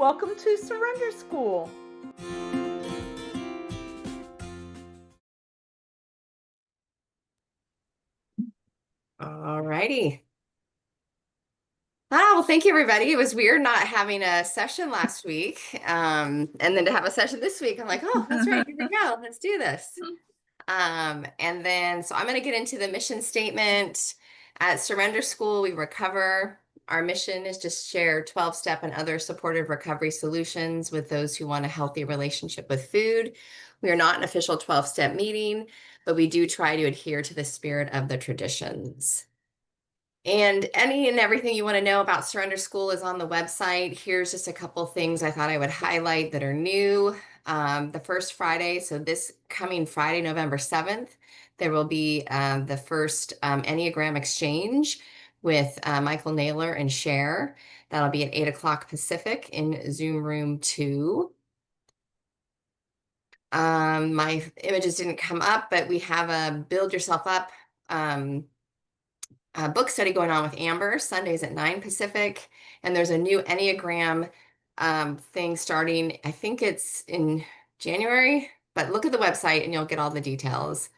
Welcome to Surrender School. All righty. Well, thank you, everybody. It was weird not having a session last week, and then to have a session this week. I'm like, oh, that's right. Here we go. Let's do this. And then, so I'm going to get into the mission statement. At Surrender School, we recover. Our mission is to share 12-step and other supportive recovery solutions with those who want a healthy relationship with food. We are not an official 12-step meeting, but we do try to adhere to the spirit of the traditions. And any and everything you want to know about Surrender School is on the website. Here's just a couple things I thought I would highlight that are new. The first Friday, so this coming Friday, November 7th, there will be the first Enneagram exchange with Michael Naylor and Cher. That'll be at 8 o'clock Pacific in Zoom room 2. My images didn't come up, but we have a Build Yourself Up book study going on with Amber, Sundays at 9 Pacific. And there's a new Enneagram thing starting, I think it's in January, but look at the website and you'll get all the details.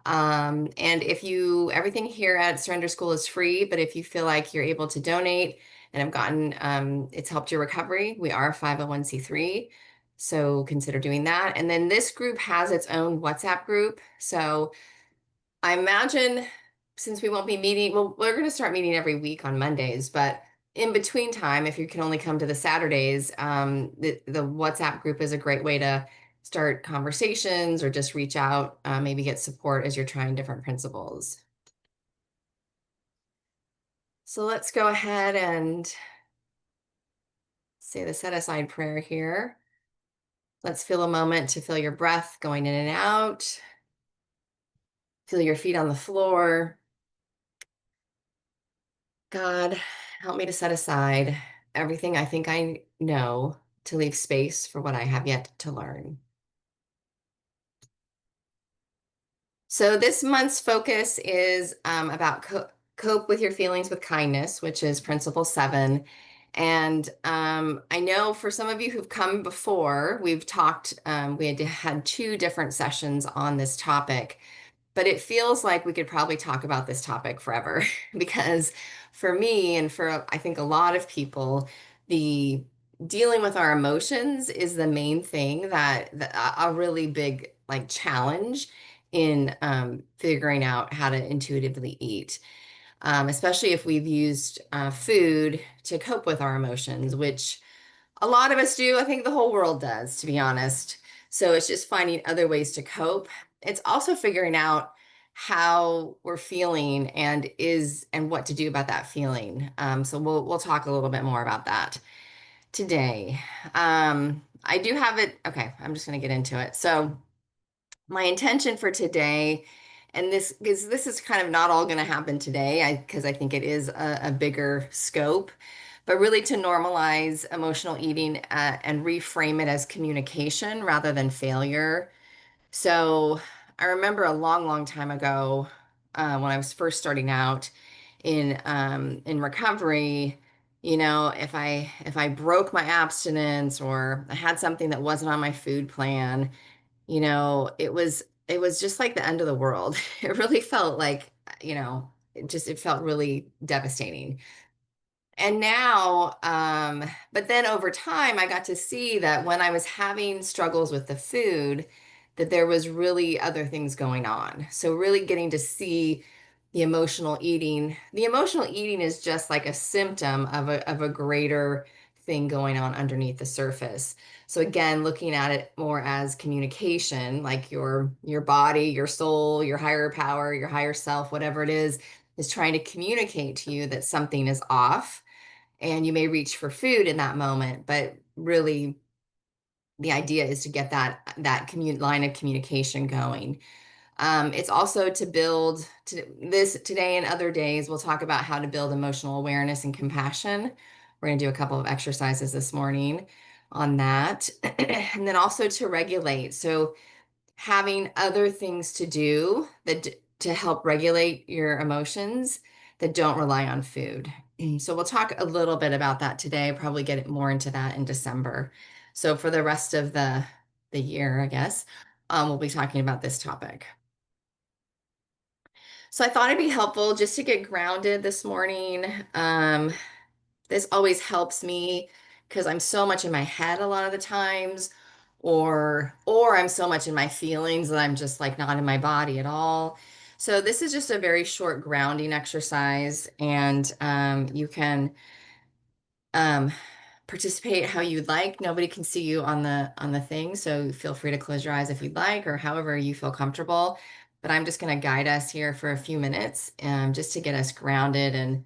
And everything here at Surrender School is free, but if you feel like you're able to donate and have it's helped your recovery, we are a 501c3. So consider doing that. And then this group has its own WhatsApp group. So I imagine since we won't be meeting, well, we're going to start meeting every week on Mondays, but in between time, if you can only come to the Saturdays, the WhatsApp group is a great way to start conversations or just reach out, maybe get support as you're trying different principles. So let's go ahead and say the set aside prayer here. Let's feel a moment to feel your breath going in and out. Feel your feet on the floor. God, help me to set aside everything I think I know to leave space for what I have yet to learn. So this month's focus is about cope with your feelings with kindness, which is principle 7. And I know for some of you who've come before, we've talked, we had 2 different sessions on this topic. But it feels like we could probably talk about this topic forever because for me and for I think a lot of people, the dealing with our emotions is the main thing that a really big like challenge in figuring out how to intuitively eat, especially if we've used food to cope with our emotions, which a lot of us do. I think the whole world does, to be honest. So it's just finding other ways to cope. It's also figuring out how we're feeling and what to do about that feeling. So we'll talk a little bit more about that today. I do have it. Okay, I'm just going to get into it. So my intention for today, and this is kind of not all going to happen today, because I think it is a bigger scope, but really to normalize emotional eating and reframe it as communication rather than failure. So I remember a long, long time ago when I was first starting out in recovery. If I broke my abstinence or I had something that wasn't on my food plan, it was just like the end of the world. It really felt like, it felt really devastating. And now, but then over time, I got to see that when I was having struggles with the food, that there was really other things going on. So really getting to see the emotional eating. The emotional eating is just like a symptom of a greater thing going on underneath the surface. So again, looking at it more as communication, like your body, your soul, your higher power, your higher self, whatever it is trying to communicate to you that something is off, and you may reach for food in that moment, but really the idea is to get that line of communication going. It's also to build this today and other days. We'll talk about how to build emotional awareness and compassion. We're going to do a couple of exercises this morning on that. And then also to regulate. So having other things to do to help regulate your emotions that don't rely on food. So we'll talk a little bit about that today, probably get more into that in December. So for the rest of the year, I guess, we'll be talking about this topic. So I thought it'd be helpful just to get grounded this morning. This always helps me because I'm so much in my head a lot of the times, or I'm so much in my feelings that I'm just like not in my body at all. So this is just a very short grounding exercise, and you can um, participate how you'd like. Nobody can see you on the thing, so feel free to close your eyes if you'd like, or however you feel comfortable. But I'm just going to guide us here for a few minutes, just to get us grounded and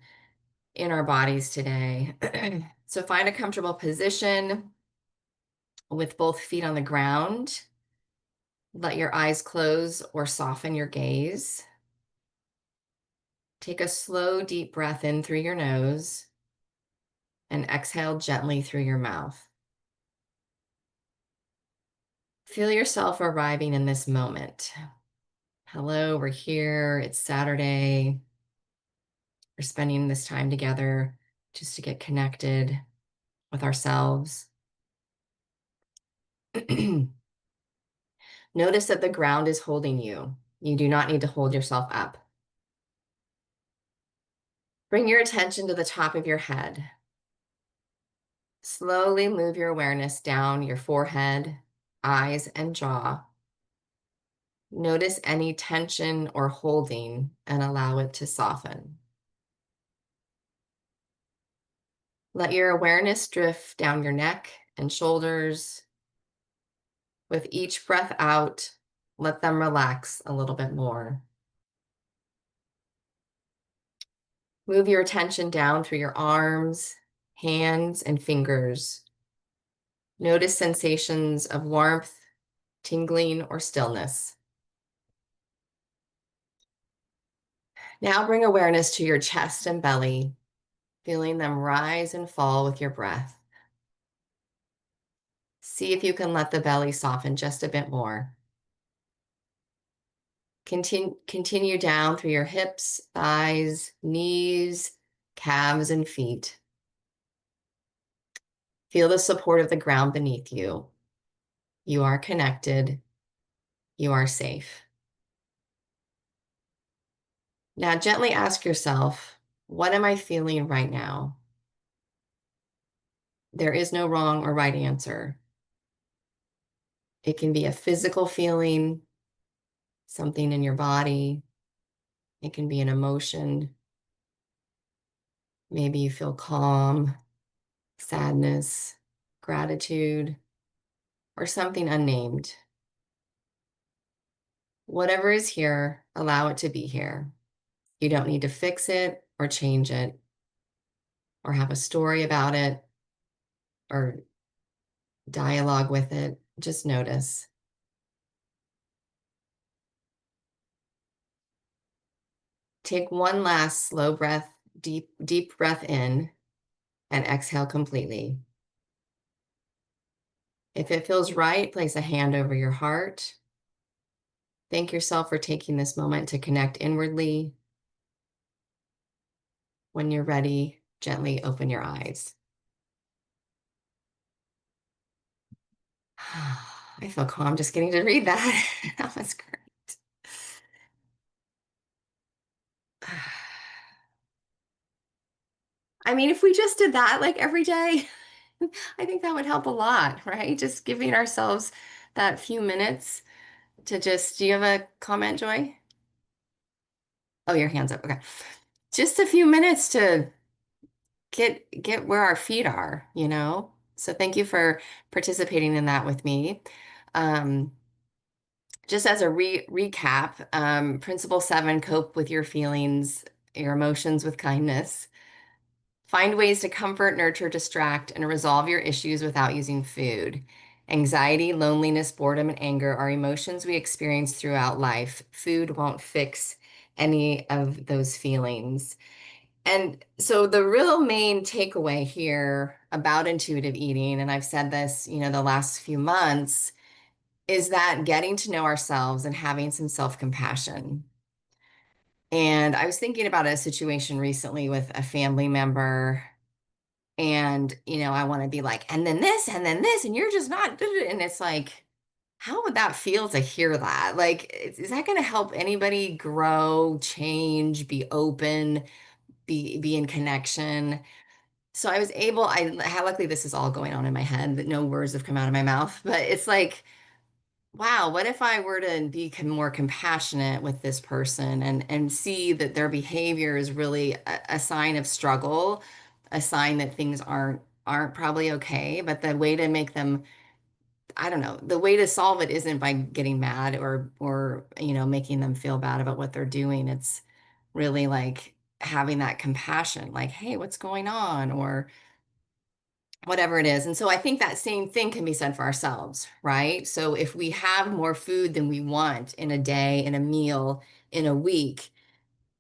in our bodies today. So find a comfortable position with both feet on the ground. Let your eyes close or soften your gaze. Take a slow, deep breath in through your nose and exhale gently through your mouth. Feel yourself arriving in this moment. Hello, we're here. It's Saturday. We're spending this time together just to get connected with ourselves. Notice that the ground is holding you. You do not need to hold yourself up. Bring your attention to the top of your head. Slowly move your awareness down your forehead, eyes, and jaw. Notice any tension or holding and allow it to soften. Let your awareness drift down your neck and shoulders. With each breath out, let them relax a little bit more. Move your attention down through your arms, hands, and fingers. Notice sensations of warmth, tingling, or stillness. Now bring awareness to your chest and belly, feeling them rise and fall with your breath. See if you can let the belly soften just a bit more. Continue down through your hips, thighs, knees, calves, and feet. Feel the support of the ground beneath you. You are connected. You are safe. Now gently ask yourself, what am I feeling right now? There is no wrong or right answer. It can be a physical feeling, something in your body. It can be an emotion. Maybe you feel calm, sadness, gratitude, or something unnamed. Whatever is here, allow it to be here. You don't need to fix it or change it or have a story about it or dialogue with it. Just notice. Take one last slow breath, deep breath in and exhale completely. If it feels right, place a hand over your heart. Thank yourself for taking this moment to connect inwardly. When you're ready, gently open your eyes. I feel calm just getting to read that. That was great. I mean, if we just did that like every day, I think that would help a lot, right? Just giving ourselves that few minutes to just, do you have a comment, Joy? Oh, your hand's up. Okay. Just a few minutes to get where our feet are, you know? So thank you for participating in that with me. Um, just as a recap, Principle 7, cope with your feelings, your emotions with kindness. Find ways to comfort, nurture, distract, and resolve your issues without using food. Anxiety, loneliness, boredom, and anger are emotions we experience throughout life. Food won't fix any of those feelings. And so the real main takeaway here about intuitive eating, and I've said this, the last few months, is that getting to know ourselves and having some self-compassion. And I was thinking about a situation recently with a family member. And, I want to be like, and then this, and you're just not, and it's like, how would that feel to hear that? Like, is that going to help anybody grow, change, be open, be in connection? So I was able, luckily this is all going on in my head, that no words have come out of my mouth, but it's like, wow, what if I were to be more compassionate with this person and see that their behavior is really a sign of struggle, a sign that things aren't probably okay, but the way to make them, I don't know, the way to solve it isn't by getting mad or making them feel bad about what they're doing. It's really like having that compassion, like, hey, what's going on? Or whatever it is. And so I think that same thing can be said for ourselves, right? So if we have more food than we want in a day, in a meal, in a week,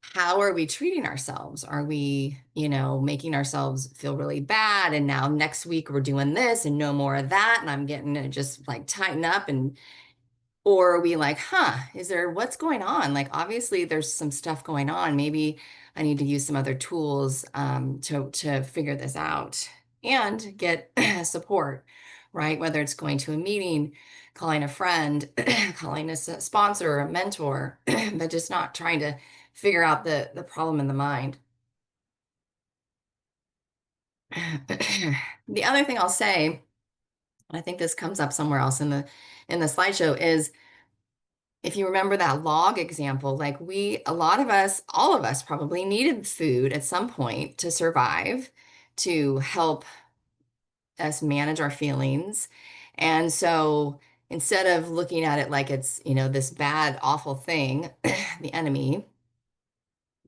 how are we treating ourselves? Are we, making ourselves feel really bad? And now next week we're doing this and no more of that. And I'm getting to just like tighten up, and or are we like, what's going on? Like, obviously, there's some stuff going on. Maybe I need to use some other tools to figure this out and get support, right? Whether it's going to a meeting, calling a friend, calling a sponsor or a mentor, but just not trying to figure out the problem in the mind. The other thing I'll say, and I think this comes up somewhere else in the slideshow, is if you remember that log example, like a lot of us, all of us probably needed food at some point to survive, to help us manage our feelings. And so instead of looking at it like it's, this bad, awful thing, the enemy,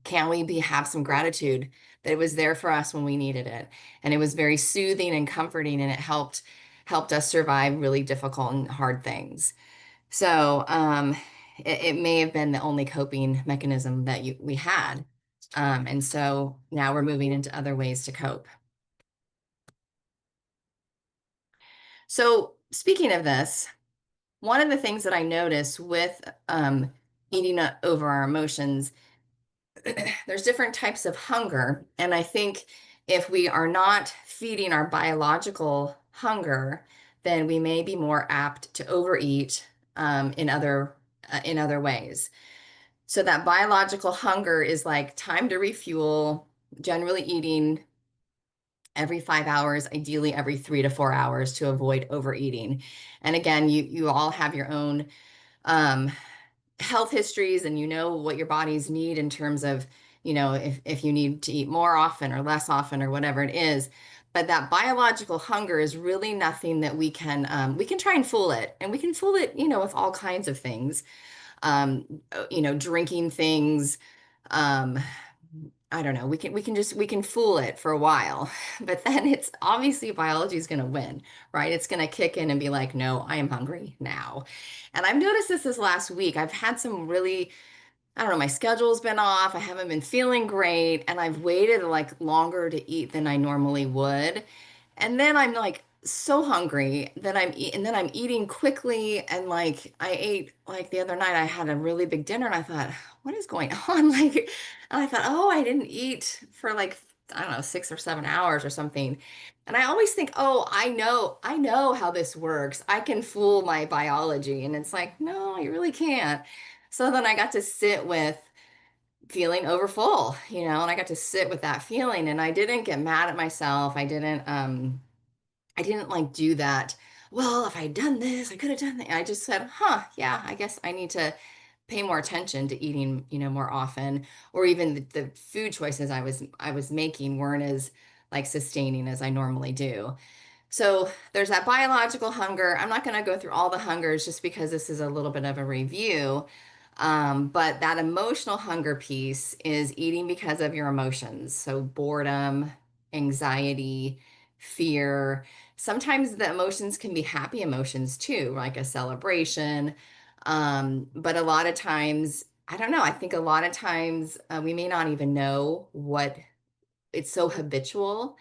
can we have some gratitude that it was there for us when we needed it? And it was very soothing and comforting, and it helped us survive really difficult and hard things. So it may have been the only coping mechanism that we had. And so now we're moving into other ways to cope. So speaking of this, one of the things that I notice with eating over our emotions, there's different types of hunger. And I think if we are not feeding our biological hunger, then we may be more apt to overeat in other ways. So that biological hunger is like time to refuel, generally eating every 5 hours, ideally every 3 to 4 hours to avoid overeating. And again, you all have your own um, health histories, and you know what your bodies need in terms of, if you need to eat more often or less often or whatever it is. But that biological hunger is really nothing that we can try and fool it, and we can fool it, with all kinds of things, drinking things. Um, I don't know. We can fool it for a while, but then it's obviously biology is going to win, right? It's going to kick in and be like, no, I am hungry now. And I've noticed this last week. I've had some really, I don't know, my schedule's been off. I haven't been feeling great, and I've waited like longer to eat than I normally would. And then I'm like so hungry that and then I'm eating quickly, and like I ate like the other night I had a really big dinner, and I thought, what is going on? Like, and I thought, oh, I didn't eat for like, I don't know, 6 or 7 hours or something. And I always think, oh, I know how this works. I can fool my biology. And it's like, no, you really can't. So then I got to sit with feeling overfull, and I got to sit with that feeling, and I didn't get mad at myself. I didn't like do that. Well, if I'd done this, I could have done that. I just said, yeah, I guess I need to pay more attention to eating, more often, or even the food choices I was making weren't as like sustaining as I normally do. So there's that biological hunger. I'm not going to go through all the hungers just because this is a little bit of a review. But that emotional hunger piece is eating because of your emotions. So boredom, anxiety, fear. Sometimes the emotions can be happy emotions too, like a celebration. But a lot of times, I don't know, I think a lot of times we may not even know what it's so habitual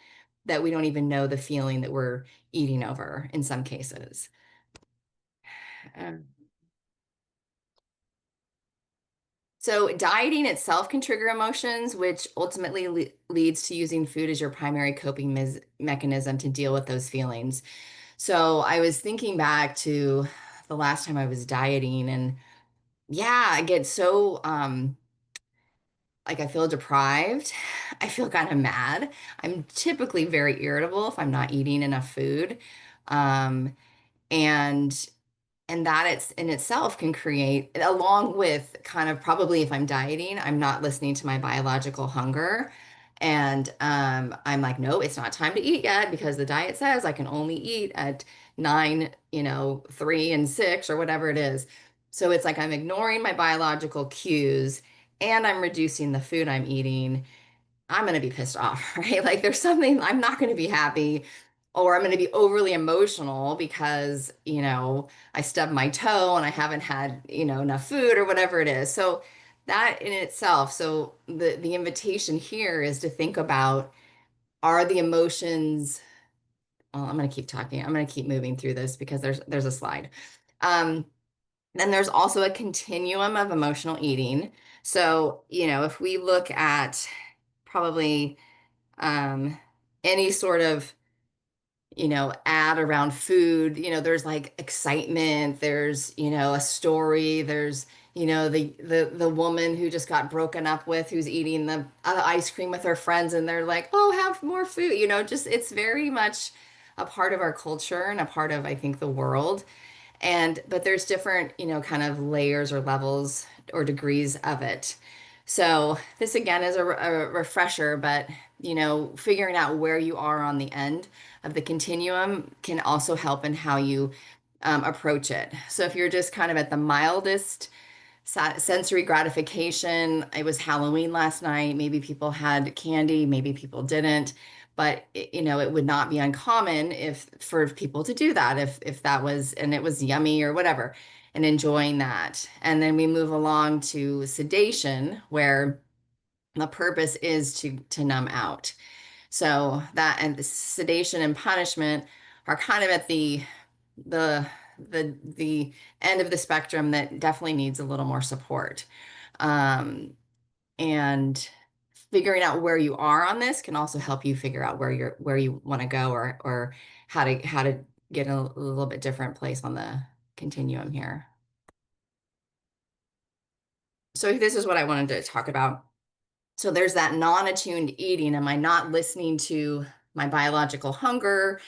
that we don't even know the feeling that we're eating over in some cases. Um, So dieting itself can trigger emotions, which ultimately leads to using food as your primary coping mechanism to deal with those feelings. So I was thinking back to the last time I was dieting, and yeah, I get so like I feel deprived. I feel kind of mad. I'm typically very irritable if I'm not eating enough food. Um, and that it's in itself can create, along with kind of probably if I'm dieting, I'm not listening to my biological hunger. And I'm like, no, it's not time to eat yet because the diet says I can only eat at 9, 3 and 6 or whatever it is. So it's like I'm ignoring my biological cues and I'm reducing the food I'm eating. I'm going to be pissed off, right? Like there's something I'm not going to be happy, or I'm going to be overly emotional because, I stubbed my toe and I haven't had, enough food or whatever it is. So that in itself, so the invitation here is to think about, are the emotions, well, I'm going to keep talking. I'm going to keep moving through this because there's a slide. Um, then there's also a continuum of emotional eating. So, if we look at probably um, any sort of, ad around food, there's like excitement, there's, a story, there's, the woman who just got broken up with, who's eating the ice cream with her friends, and they're like, oh, have more food, just it's very much a part of our culture and a part of, I think, the world. But there's different, kind of layers or levels or degrees of it. So this again is a refresher, but figuring out where you are on the end of the continuum can also help in how you approach it. So if you're just kind of at the mildest sensory gratification. It was Halloween last night. Maybe people had candy, maybe people didn't. But it would not be uncommon if for people to do that if that was and it was yummy or whatever and enjoying that. And then we move along to sedation, where the purpose is to numb out. So that and the sedation and punishment are kind of at the the end of the spectrum that definitely needs a little more support. Um, and figuring out where you are on this can also help you figure out where you want to go, or how to get a little bit different place on the continuum here. So this is what I wanted to talk about. So there's that non-attuned eating. Am I not listening to my biological hunger?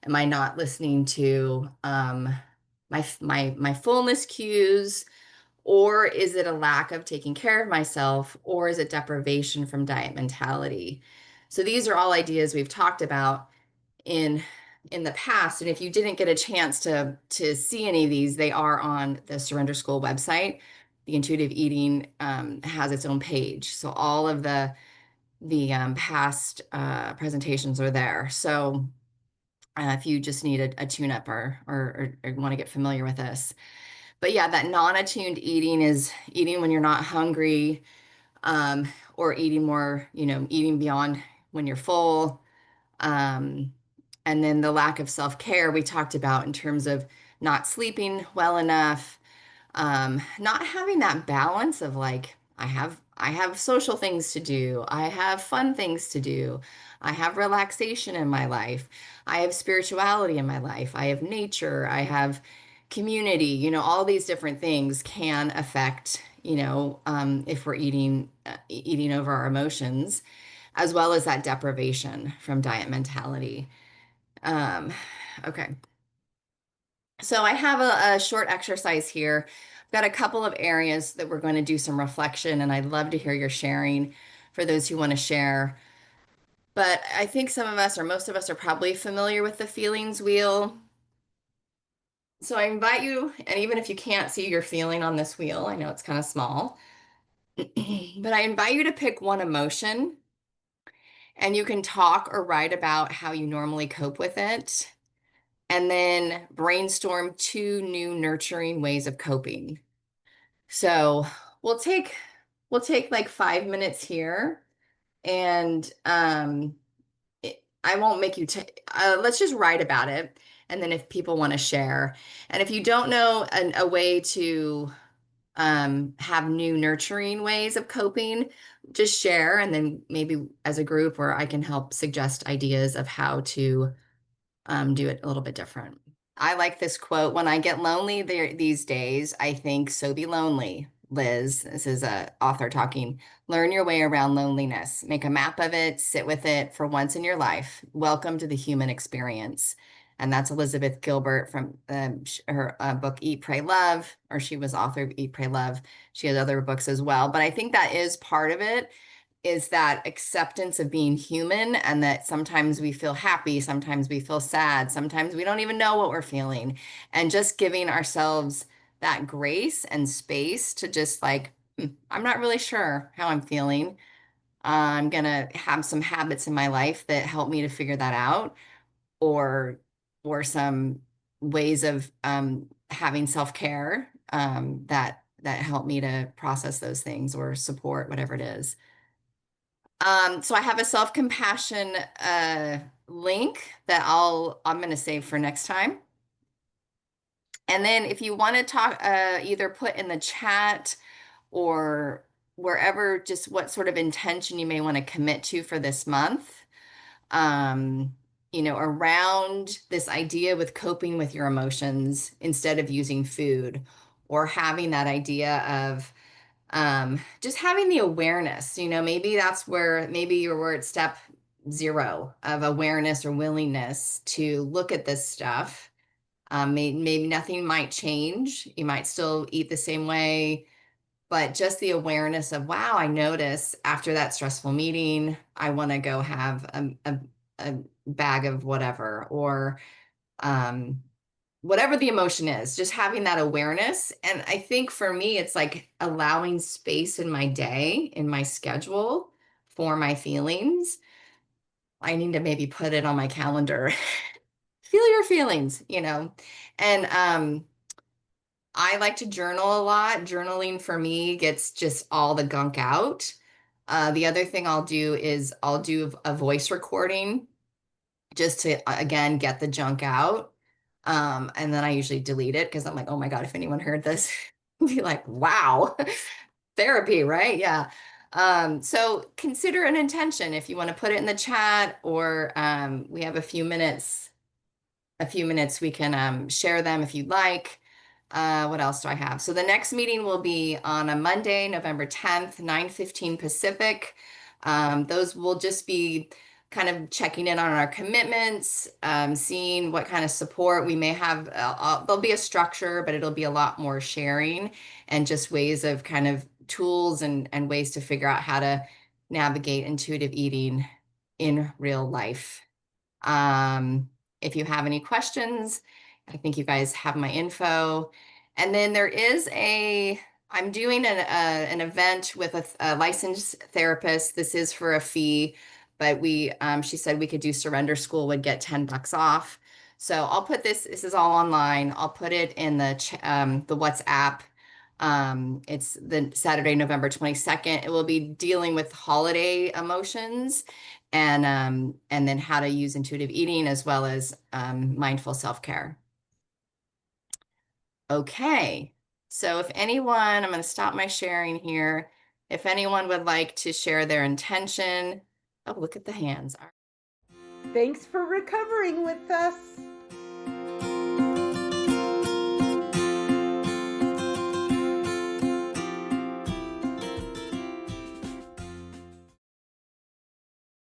Am I not listening to my fullness cues? Or is it a lack of taking care of myself? Or is it deprivation from diet mentality? So these are all ideas we've talked about in the past. And if you didn't get a chance to see any of these, they are on the Surrender School website. The intuitive eating has its own page. So all of the past presentations are there. So if you just need a tune up or want to get familiar with this. But yeah, that non-attuned eating is eating when you're not hungry, or eating more, eating beyond when you're full. Um, and then the lack of self-care we talked about in terms of not sleeping well enough, not having that balance of like, I have social things to do, I have fun things to do, I have relaxation in my life, I have spirituality in my life, I have nature, I have community, all these different things can affect, if we're eating over our emotions, as well as that deprivation from diet mentality. Um, okay. So I have a short exercise here. I've got a couple of areas that we're going to do some reflection, and I'd love to hear your sharing for those who want to share. But I think some of us, or most of us, are probably familiar with the feelings wheel. So I invite you, and even if you can't see your feeling on this wheel, I know it's kind of small, but I invite you to pick one emotion, and you can talk or write about how you normally cope with it, and then brainstorm two new nurturing ways of coping. So we'll take we'll take like 5 minutes here, and I won't make you let's just write about it, and then if people want to share, and if you don't know a way to have new nurturing ways of coping, just share, and then maybe as a group, or I can help suggest ideas of how to do it a little bit different. I like this quote: "When I get lonely these days, I think, so be lonely, Liz." This is a author talking. "Learn your way around loneliness. Make a map of it, sit with it for once in your life. Welcome to the human experience." And that's Elizabeth Gilbert from her book Eat, Pray, Love, or she was author of Eat, Pray, Love. She has other books as well, but I think that is part of it, is that acceptance of being human, and that sometimes we feel happy, sometimes we feel sad, sometimes we don't even know what we're feeling, and just giving ourselves that grace and space to just like, I'm not really sure how I'm feeling. I'm gonna have some habits in my life that help me to figure that out, or some ways of having self-care that help me to process those things or support whatever it is. So I have a self-compassion link that I'm going to save for next time. And then if you want to talk, either put in the chat or wherever, just what sort of intention you may want to commit to for this month, um, around this idea with coping with your emotions instead of using food, or having that idea of just having the awareness. Maybe that's where, maybe you're at step 0 of awareness or willingness to look at this stuff. Maybe nothing might change. You might still eat the same way, but just the awareness of, wow, I notice after that stressful meeting, I want to go have a bag of whatever, or um, whatever the emotion is, just having that awareness. And I think for me, it's like allowing space in my day, in my schedule, for my feelings. I need to maybe put it on my calendar. Feel your feelings, And I like to journal a lot. Journaling for me gets just all the gunk out. The other thing I'll do is I'll do a voice recording, just to again get the junk out. And then I usually delete it because I'm like, oh my God, if anyone heard this, be like, wow, therapy, right? Yeah. So consider an intention if you want to put it in the chat, or we have a few minutes. We can share them if you'd like. What else do I have? So the next meeting will be on a Monday, November 10th, 9:15 Pacific. Those will just be kind of checking in on our commitments, seeing what kind of support we may have. There'll be a structure, but it'll be a lot more sharing and just ways of kind of tools and ways to figure out how to navigate intuitive eating in real life. Um, if you have any questions, I think you guys have my info. And then I'm doing an event with a licensed therapist. This is for a fee, but she said we could do Surrender School, would get $10 off. So I'll put this is all online. I'll put it in the WhatsApp. It's the Saturday, November 22nd. It will be dealing with holiday emotions, and then how to use intuitive eating as well as mindful self-care. Okay, so if anyone, I'm going to stop my sharing here. If anyone would like to share their intention, oh, look at the hands. Thanks for recovering with us.